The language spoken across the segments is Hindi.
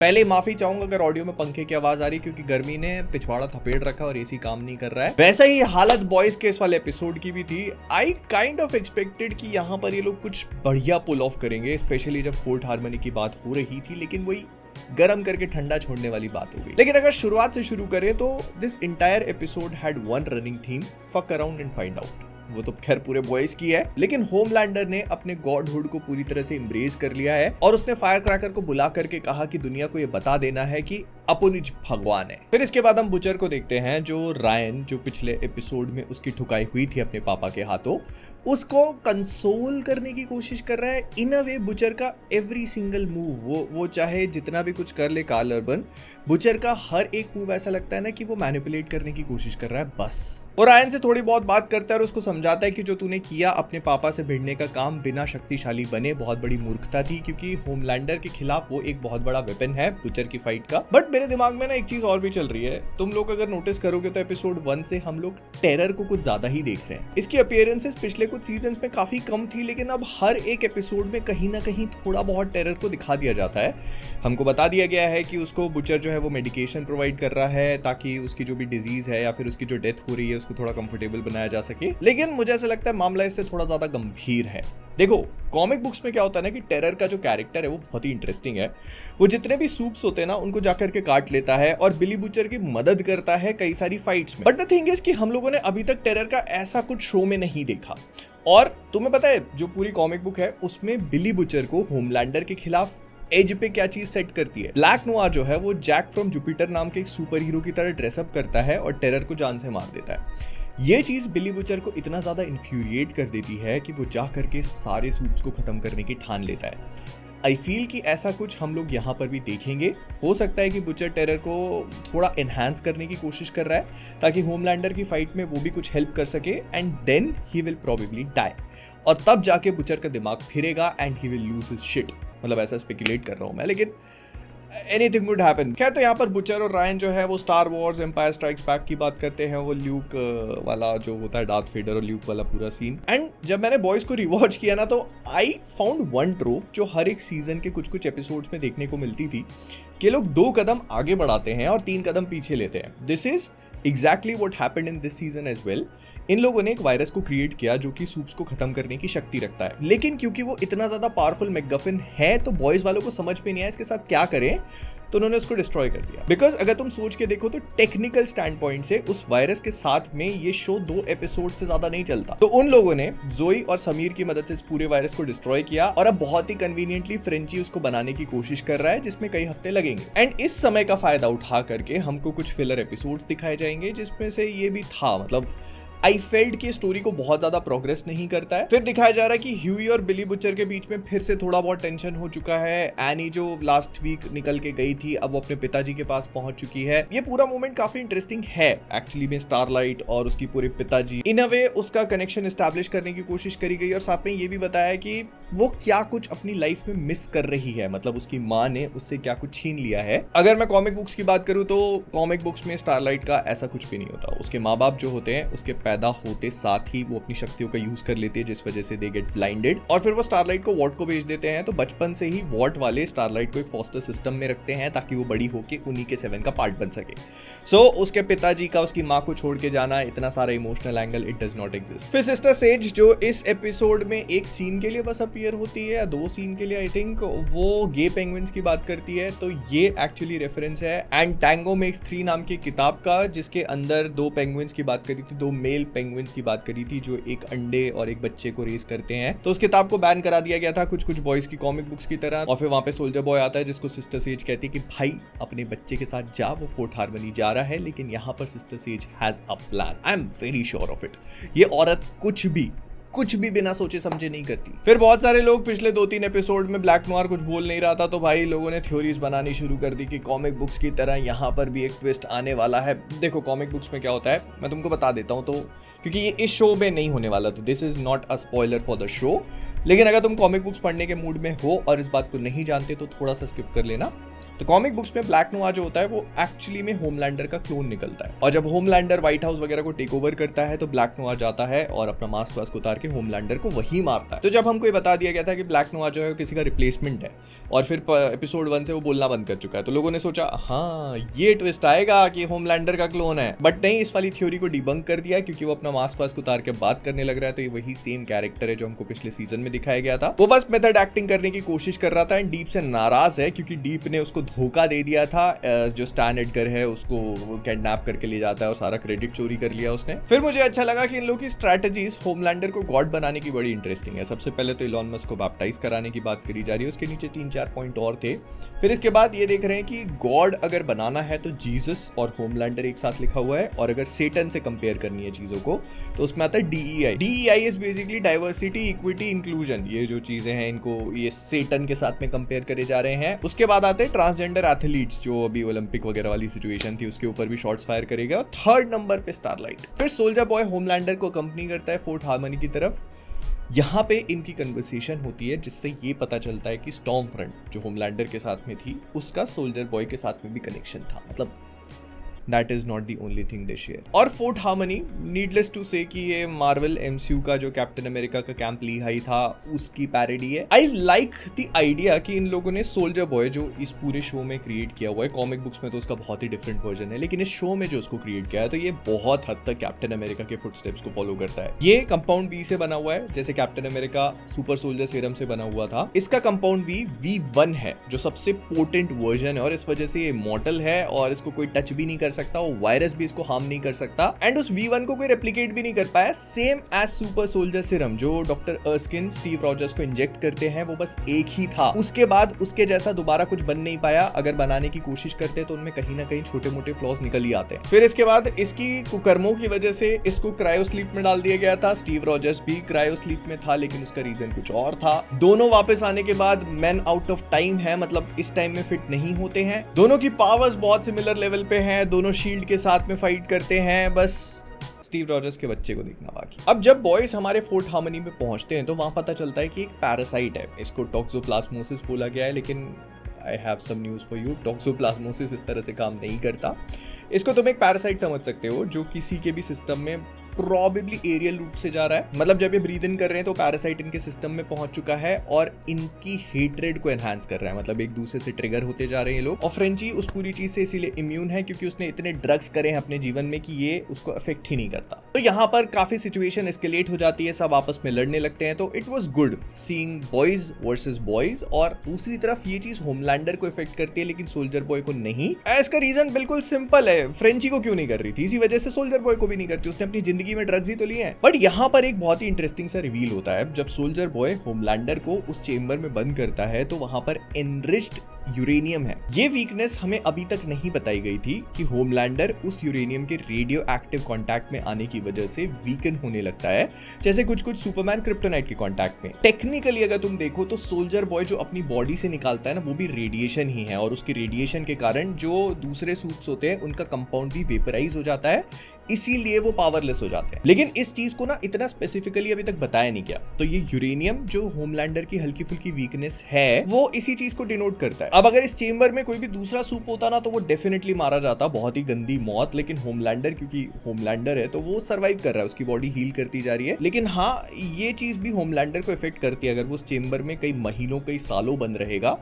पहले माफी चाहूंगा अगर ऑडियो में पंखे की आवाज आ रही, क्योंकि गर्मी ने पिछवाड़ा थपेड़ रखा और एसी काम नहीं कर रहा है। वैसा ही हालत बॉयज केस वाले एपिसोड की भी थी। आई काइंड ऑफ एक्सपेक्टेड कि यहाँ पर ये लोग कुछ बढ़िया पुल ऑफ करेंगे, स्पेशली जब फोर्थ हार्मनी की बात हो रही थी, लेकिन वही गरम करके ठंडा छोड़ने वाली बात हो गई। लेकिन अगर शुरुआत से शुरू करें तो this entire episode had one running theme, fuck around and find out. वो तो खैर पूरे बॉयज की है, लेकिन होमलैंडर ने अपने गॉडहुड को पूरी तरह से एम्ब्रेस कर लिया है और उसने फायर क्रैकर को बुला करके कहा कि दुनिया को ये बता देना है कि अपुनिज भगवान है। फिर इसके बाद हम बुचर को देखते हैं, जो रायन, जो पिछले एपिसोड में उसकी ठुकाई हुई थी अपने पापा के हाथों, उसको कंसोल करने की कोशिश कर रहा है। इन अ वे बुचर का एवरी सिंगल मूव, वो चाहे जितना भी कुछ कर ले कार्ल अर्बन, बुचर का हर एक मूव ऐसा लगता है ना कि वो मैनिपुलेट करने की कोशिश कर रहा है बस। और रायन से थोड़ी बहुत बात करता है और उसको समझाता है कि जो तूने किया अपने पापा से भिड़ने का काम बिना शक्तिशाली बने, बहुत बड़ी मूर्खता थी, क्योंकि होमलैंडर के खिलाफ वो एक बहुत बड़ा वेपन है बुचर की फाइट का। बट मेरे दिमाग में ना एक चीज और भी चल रही है। तुम लोग अगर नोटिस करोगे तो एपिसोड 1 से हम लोग टेरर को कुछ ज्यादा ही देख रहे हैं। इसकी अपीयरेंसेस पिछले कुछ सीजन्स में काफी कम थी, लेकिन अब हर एक एपिसोड में कहीं ना कहीं थोड़ा बहुत टेरर को दिखा दिया जाता है। हमको बता दिया गया है कि उसको बुचर जो है वो मेडिकेशन प्रोवाइड कर रहा है ताकि उसकी जो भी डिजीज है या फिर उसकी जो डेथ हो रही है उसको थोड़ा कंफर्टेबल बनाया जा सके। लेकिन मुझे ऐसा लगता है मामला इससे थोड़ा ज्यादा गंभीर है। देखो, कॉमिक बुक्स में क्या होता है ना कि टेरर का जो कैरेक्टर है वो बहुत ही इंटरेस्टिंग है। वो जितने भी सूप्स होते हैं ना उनको जाकर के काट लेता है और बिली बुचर की मदद करता है कई सारी फाइट्स में। बट द थिंग इज कि हम लोगों ने अभी तक टेरर का ऐसा कुछ शो में नहीं देखा। और तुम्हें पता है जो पूरी कॉमिक बुक है उसमें बिली बुचर को होमलैंडर के खिलाफ एज पे क्या चीज सेट करती है। ब्लैक नोआर जो है वो जैक फ्रॉम जुपिटर नाम के एक सुपर हीरो की तरह ड्रेसअप करता है और टेरर को जान से मार देता है। ये चीज बिली बुचर को इतना ज्यादा इन्फ्यूरिएट कर देती है कि वो जा करके सारे सूप्स को खत्म करने की ठान लेता है। आई फील कि ऐसा कुछ हम लोग यहाँ पर भी देखेंगे। हो सकता है कि बुचर टेरर को थोड़ा एनहांस करने की कोशिश कर रहा है ताकि होमलैंडर की फाइट में वो भी कुछ हेल्प कर सके, and then he will probably die. और तब जाके बुचर का दिमाग फिरेगा and he will lose his shit. मतलब ऐसा स्पेकुलेट कर रहा हूँ मैं, लेकिन एनीथिंग वुड हैपन। खैर, तो यहाँ पर बुचर और रायन जो है वो Star Wars Empire Strikes Back की बात करते हैं। वो ल्यूक वाला जो होता है, डार्थ वेडर और ल्यूक वाला पूरा सीन। एंड जब मैंने बॉयज को रिवॉच किया ना तो आई फाउंड वन ट्रोप जो हर एक सीजन के कुछ कुछ एपिसोड्स में देखने को मिलती थी कि लोग 2 कदम आगे बढ़ाते हैं और 3 कदम पीछे लेते हैं। This is exactly what happened in this season as well. इन लोगों ने एक वायरस को क्रिएट किया जो कि सूप्स को खत्म करने की शक्ति रखता है, लेकिन क्योंकि वो इतना ज्यादा पावरफुल मैकगफिन है तो बॉयज वालों को समझ में नहीं आया इसके साथ क्या करें, तो उन्होंने उसको डिस्ट्रॉय कर दिया। बिकॉज अगर तुम सोच के देखो तो टेक्निकल स्टैंड पॉइंट से उस वायरस के साथ में ये शो 2 एपिसोड से ज्यादा नहीं चलता। तो उन लोगों ने जोई और समीर की मदद से इस पूरे वायरस को डिस्ट्रॉय किया और अब बहुत ही कन्वीनियंटली फ्रेंची उसको बनाने की कोशिश कर रहा है, जिसमें कई हफ्ते लगेंगे। एंड इस समय का फायदा उठा करके हमको कुछ फिलर एपिसोड्स दिखाए जाएंगे, जिसमें से ये भी था। मतलब आई फेल्ड की स्टोरी को बहुत ज्यादा प्रोग्रेस नहीं करता है। फिर दिखाया जा रहा है कि ह्यूई और बिली बुचर के बीच में फिर से थोड़ा बहुत टेंशन हो चुका है। एनी जो लास्ट वीक निकल के गई थी अब वो अपने पिताजी के पास पहुंच चुकी है। ये पूरा मोमेंट काफी इंटरेस्टिंग है एक्चुअली में। स्टारलाइट और उसकी पूरे पिताजी, इन अ वे उसका कनेक्शन एस्टैब्लिश करने की कोशिश करी गई और साथ में ये भी बताया कि वो क्या कुछ अपनी लाइफ में मिस कर रही है। मतलब उसकी माँ ने उससे क्या कुछ छीन लिया है। अगर मैं कॉमिक बुक्स की बात करूं तो कॉमिक बुक्स में स्टारलाइट का ऐसा कुछ भी नहीं होता। उसके माँ बाप जो होते हैं उसके पैदा होते साथ ही वो अपनी शक्तियों का यूज कर लेते हैं, जिस वजह से दे गेट ब्लाइंडेड और फिर वो स्टारलाइट को वॉट को भेज देते हैं। तो बचपन से ही वॉट वाले स्टारलाइट को एक फॉस्टर सिस्टम में रखते हैं ताकि वो बड़ी होके उन्हीं के 7 का पार्ट बन सके। सो उसके पिताजी का उसकी माँ को छोड़ के जाना, इतना सारा emotional angle, it does not exist. फिर सिस्टर सेज जो इस एपिसोड में एक सीन के लिए बस अपीयर होती है या 2 सीन के लिए, आई थिंक वो गे पेंगुइन्स की बात करती है। तो ये एक्चुअली रेफरेंस है एंड टैंगो मेक्स 3 नाम की किताब का, जिसके अंदर 2 पेंगुइन्स की बात करी थी, 2 मेल पेंगुइन्स की बात करी थी जो एक अंडे और एक बच्चे को रेस करते हैं। तो उस किताब को बैन करा दिया गया था कुछ बॉयज की कॉमिक बुक्स की तरह। और फिर वहां पे सोल्जर बॉय आता है जिसको सिस्टर सेज कहती है कि भाई अपने बच्चे के साथ जा, वो फोर्थ हार्मनी जा रहा है, लेकिन यहाँ पर sister says has a plan. I am very sure of it. ये औरत कुछ भी बिना सोचे समझे नहीं करती। फिर बहुत सारे लोग पिछले 2-3 एपिसोड में ब्लैक नोआर कुछ बोल नहीं रहा था तो भाई लोगों ने थ्योरीज बनानी शुरू कर दी कि कॉमिक बुक्स की तरह यहाँ पर भी एक ट्विस्ट आने वाला है। देखो कॉमिक बुक्स में क्या होता है मैं तुमको बता देता हूँ, तो क्योंकि ये इस शो में नहीं होने वाला, तो this is not a spoiler for the show. लेकिन अगर तुम कॉमिक बुक्स पढ़ने के मूड में हो और इस बात को नहीं जानते तो थोड़ा सा स्किप कर लेना। तो कॉमिक बुक्स में ब्लैक नोआ जो होता है वो एक्चुअली में होमलैंडर का क्लोन निकलता है, और जब होमलैंडर व्हाइट हाउस वगैरह को टेक ओवर करता है तो ब्लैक नोआ जाता है और अपना मास्क उतार के होमलैंडर को वही मारता है। तो जब हमको ये बता दिया गया था कि ब्लैक नोआ जो है किसी का रिप्लेसमेंट है, और फिर एपिसोड 1 से वो बोलना बंद कर चुका है, तो लोगों ने सोचा हाँ ये ट्विस्ट आएगा कि होमलैंडर का क्लोन है, बट नहीं, इस वाली थ्योरी को डिबंक कर दिया क्योंकि वो अपना मास्क उतार के बात करने लग रहा है। तो ये वही सेम कैरेक्टर है जो हमको पिछले सीजन में दिखाया गया था। वो बस मेथड एक्टिंग करने की कोशिश कर रहा था एंड डीप से नाराज है क्योंकि डीप ने उसको धोखा दे दिया था। जो स्टैन एडगर है उसको किडनैप करके ले जाता है और सारा क्रेडिट चोरी कर लिया उसने। फिर मुझे अच्छा लगा कि इन लोगों की स्ट्रैटेजीज होमलैंडर को गॉड बनाने की बड़ी इंटरेस्टिंग है। सबसे पहले तो इलॉन मस्क को बैप्टाइज कराने की बात करी जा रही है, उसके नीचे 3-4 पॉइंट और थे। फिर इसके बाद ये देख रहे हैं कि गॉड अगर बनाना है तो जीसस और होमलैंडर एक साथ लिखा हुआ है, और अगर सेटन से कंपेयर करनी है चीजों को तो उसमें आता है DEI। DEI is basically diversity, equity, inclusion. ये जो चीजें हैं इनको ये सेटन के साथ में कंपेयर करे जा रहे हैं। उसके बाद आते हैं ट्रांसजेंडर एथलीट्स, जो अभी ओलंपिक वगैरह वाली सिचुएशन थी उसके ऊपर भी शॉट्स फायर करेगा। और 3rd नंबर पे स्टारलाइट। फिर सोल्जर बॉय होमलैंडर को कंपनी करता है फोर्ट हार्मनी की तरफ। यहाँ पे इनकी कन्वर्सेशन होती है जिससे ये पता चलता है कि स्टॉर्म फ्रंट जो होमलैंडर के साथ में थी उसका सोल्जर बॉय के साथ में भी कनेक्शन था। मतलब That is not the only thing they share. और फोर्ट हार्मनी, नीडलेस टू से कि ये मार्वल MCU का जो कैप्टन अमेरिका का कैंप लीहाई था उसकी पैरोडी है। आई लाइक द आइडिया कि इन लोगों ने सोल्जर बॉय जो इस पूरे शो में क्रिएट किया हुआ है, कॉमिक बुक्स में तो उसका बहुत ही डिफरेंट वर्जन है, लेकिन इस शो में जो उसको क्रिएट किया है तो ये बहुत हद तक कैप्टन अमेरिका के फुटस्टेप्स को फॉलो करता है। ये कंपाउंड V से बना हुआ है, जैसे captain America super soldier serum से बना हुआ था। इसका कंपाउंड V V1 है जो सबसे पोटेंट वर्जन है, और इस वजह से ये इमॉर्टल है और इसको कोई टच भी नहीं कर सकता, वो वायरस भी इसको हार्म नहीं कर सकता, एंड उस V1 को कोई रेप्लिकेट भी नहीं कर पाया। Same as super soldier serum जो डॉक्टर अर्स्किन स्टीव रॉजर्स को इंजेक्ट करते हैं, वो बस एक ही था। उसके बाद उसके जैसा दोबारा कुछ बन नहीं पाया। अगर बनाने की कोशिश करते तो उनमें कहीं ना कहीं छोटे मोटे फ्लॉज निकल ही आते हैं। फिर इसके बाद इसकी कुकर्मों की वजह से इसको क्रायो स्लीप में डाल दिया गया था। स्टीव रॉजर्स भी क्रायो स्लीप में था, लेकिन उसका रीजन कुछ और था। दोनों वापस आने के बाद मैन आउट ऑफ टाइम है, मतलब इस टाइम में फिट नहीं होते हैं। दोनों की पावर्स बहुत सिमिलर लेवल पे हैं, दोनों शील्ड के साथ में फाइट करते हैं, बस स्टीव रॉजर्स के बच्चे को देखना बाकी। अब जब बॉयज हमारे फोर्ट हार्मनी में पहुंचते हैं तो वहां पता चलता है कि एक पैरासाइट है, इसको टॉक्सोप्लाज्मोसिस बोला गया है, लेकिन I have some news for you, toxoplasmosis इस तरह से काम नहीं करता। इसको तुम एक पैरासाइट समझ सकते हो जो किसी के भी सिस्टम में प्रॉबेबली एरियल रूट से जा रहा है। मतलब जब ये ब्रीद इन कर रहे हैं तो पैरासाइट इनके सिस्टम में पहुंच चुका है और इनकी हेट्रेड को एनहांस कर रहा है, मतलब एक दूसरे से ट्रिगर होते जा रहे हैं लोग। और फ्रेंची उस पूरी चीज से इसीलिए इम्यून है क्योंकि उसने इतने ड्रग्स करे हैं अपने जीवन में कि ये उसको अफेक्ट ही नहीं करता। तो यहाँ पर काफी सिचुएशन एस्केलेट हो जाती है, सब आपस में लड़ने लगते हैं। तो it was good seeing boys versus boys. और दूसरी तरफ ये चीज होमलैंडर को इफेक्ट करती है लेकिन सोल्जर बॉय को नहीं। इसका रीजन बिल्कुल सिंपल है, फ्रेंची को क्यों नहीं कर रही थी, इसी वजह से सोल्जर बॉय को भी नहीं करती। उसने अपनी जिंदगी में ड्रग्स ही तो लिए हैं। बट यहाँ पर एक बहुत ही इंटरेस्टिंग सा रिवील होता है। जब सोल्जर बॉय होमलैंडर को उस चेंबर में बंद करता है तो वहां पर एनरिच्ड यूरेनियम है। ये वीकनेस हमें अभी तक नहीं बताई गई थी कि होमलैंडर उस यूरेनियम के रेडियो एक्टिव कॉन्टैक्ट में आने की वजह से वीकन होने लगता है, जैसे कुछ कुछ सुपरमैन क्रिप्टोनाइट के कॉन्टैक्ट में। टेक्निकली अगर तुम देखो तो सोल्जर बॉय जो अपनी बॉडी से निकालता है ना, वो भी रेडिएशन ही है, और उसकी रेडिएशन के कारण जो दूसरे सूट्स होते हैं उनका कंपाउंड भी वेपराइज हो जाता है, इसीलिए वो पावरलेस हो जाते हैं। लेकिन इस चीज को ना इतना स्पेसिफिकली अभी तक बताया नहीं गया। तो ये यूरेनियम जो होमलैंडर की हल्की फुल्की वीकनेस है वो इसी चीज को डिनोट करता है। अब अगर इस चेंबर में कोई भी दूसरा सूप होता ना तो वो डेफिनेटली मारा जाता, बहुत ही गंदी मौत। लेकिन होमलैंडर क्योंकि होमलैंडर है तो वो सर्वाइव कर रहा है, उसकी बॉडी हील करती जा रही है। लेकिन हाँ, ये चीज भी होमलैंडर को इफेक्ट करती है। अगर वो उस चेंबर में कई महीनों कई सालों बंद रहेगा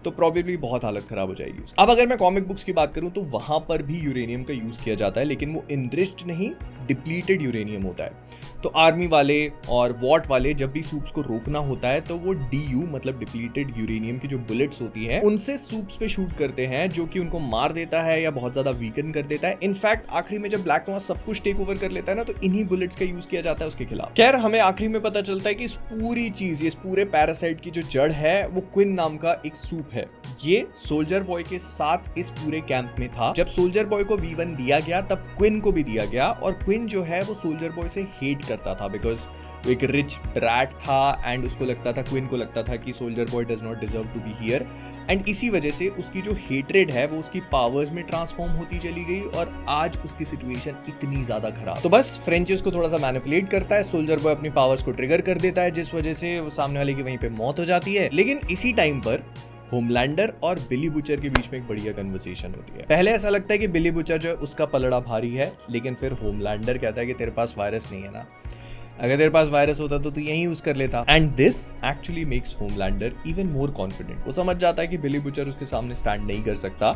तो प्रॉबेबली बहुत हालत खराब हो जाएगी। अब अगर मैं कॉमिक बुक्स की बात करूं तो वहां पर भी यूरेनियम का यूज किया जाता है, लेकिन वो इनरिच्ड नहीं, डिप्लीटेड यूरेनियम होता है। तो आर्मी वाले और वॉट वाले जब भी सूप्स को रोकना होता है तो वो DU मतलब डिप्लीटेड यूरेनियम की जो बुलेट्स होती हैं उनसे सूप्स पे शूट करते हैं, जो कि उनको मार देता है या बहुत ज्यादा वीकन कर देता है। इनफैक्ट आखिरी में जब ब्लैक नोआ सब कुछ टेक ओवर कर लेता है ना, तो इन्हीं बुलेट्स का यूज किया जाता है उसके खिलाफ। खैर, हमें आखिरी में पता चलता है कि इस पूरी चीज, इस पूरे पैरासाइट की जो जड़ है वो क्विन नाम का एक सूप है। ये सोल्जर बॉय के साथ इस पूरे कैंप में था। जब सोल्जर बॉय को V1 दिया गया तब क्विन को भी दिया गया, और क्विन जो है वो सोल्जर बॉय से हेट करता था बिकॉज वो एक रिच ब्रैट था एंड उसको लगता था, क्विन को लगता था कि Soldier Boy does not deserve to be here. And इसी वजह से उसकी जो हेट्रेड है वो उसकी पावर्स में ट्रांसफॉर्म होती चली गई और आज उसकी सिचुएशन इतनी ज्यादा खराब। तो बस फ्रेंच उसको थोड़ा सा मैनिपुलेट करता है, सोल्जर बॉय अपनी पावर्स को ट्रिगर कर देता है, जिस वजह से सामने वाले की वहीं पे मौत हो जाती है। लेकिन इसी टाइम पर होमलैंडर और बिली बुचर के बीच में एक बढ़िया कन्वर्सेशन होती है। पहले ऐसा लगता है कि बिली बुचर जो है उसका पलड़ा भारी है, लेकिन फिर होमलैंडर कहता है कि तेरे पास वायरस नहीं है ना, अगर तेरे पास वायरस होता तो तू यही यूज कर लेता। And this actually makes Homelander even more confident. वो समझ जाता है कि बिली बुचर उसके सामने स्टैंड नहीं कर सकता,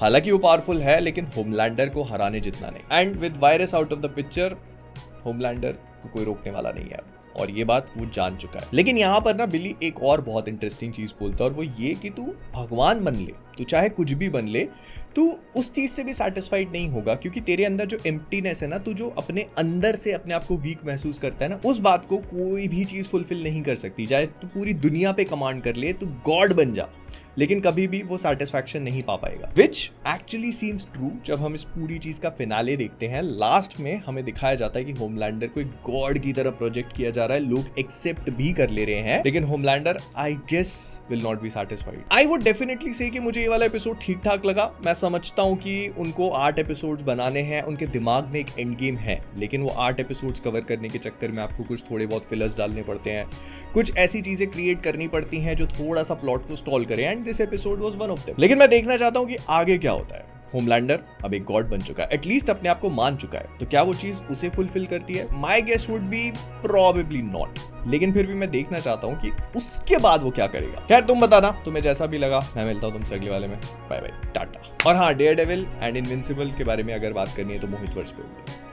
हालांकि वो पावरफुल है लेकिन होमलैंडर को हराने जितना नहीं। And with virus out of the picture, Homelander को कोई रोकने वाला नहीं है और ये बात वो जान चुका है। लेकिन यहाँ पर ना बिली एक और बहुत इंटरेस्टिंग चीज बोलता है और वो ये कि तू भगवान बन ले, तू चाहे कुछ भी बन ले, तू उस चीज से भी सेटिस्फाइड नहीं होगा, क्योंकि तेरे अंदर जो एम्प्टीनेस है ना, तू जो अपने अंदर से अपने आप को वीक महसूस करता है ना, उस बात को कोई भी चीज फुलफिल नहीं कर सकती। चाहे तू पूरी दुनिया पे कमांड कर ले, तू गॉड बन जा, लेकिन कभी भी वो सेटिस्फैक्शन नहीं पा पाएगा। Which actually seems true. जब हम इस पूरी चीज का फिनाले देखते हैं, लास्ट में हमें दिखाया जाता है कि होमलैंडर को एक गॉड की तरह प्रोजेक्ट किया जा रहा है, लोग एक्सेप्ट भी कर ले रहे हैं, लेकिन Homelander I guess will not be satisfied. I would definitely say कि मुझे ये वाला एपिसोड ठीक ठाक लगा। मैं समझता हूँ कि उनको 8 एपिसोड्स बनाने हैं, उनके दिमाग में एक एंड गेम है, लेकिन वो 8 एपिसोड्स कवर करने के चक्कर में आपको कुछ थोड़े बहुत फिलर्स डालने पड़ते हैं, कुछ ऐसी चीजें क्रिएट करनी पड़ती हैं जो थोड़ा सा प्लॉट को स्टॉल करें, and this episode was one of them. लेकिन मैं देखना चाहता हूं कि आगे क्या होता है। होमलैंडर अब एक गॉड बन चुका है, एटलीस्ट अपने आप को मान चुका है, तो क्या वो चीज उसे फुलफिल करती है? My guess would be probably not, लेकिन फिर भी मैं देखना चाहता हूं कि उसके बाद वो क्या करेगा। खैर तुम बताना तुम्हें जैसा भी लगा। मैं मिलता हूं तुमसे अगले वाले में। बाय बाय, टाटा। और हाँ, डेयरडेविल एंड इनविंसिबल के बारे में अगर बात करनी है तो मोहित वर्स पे होगी।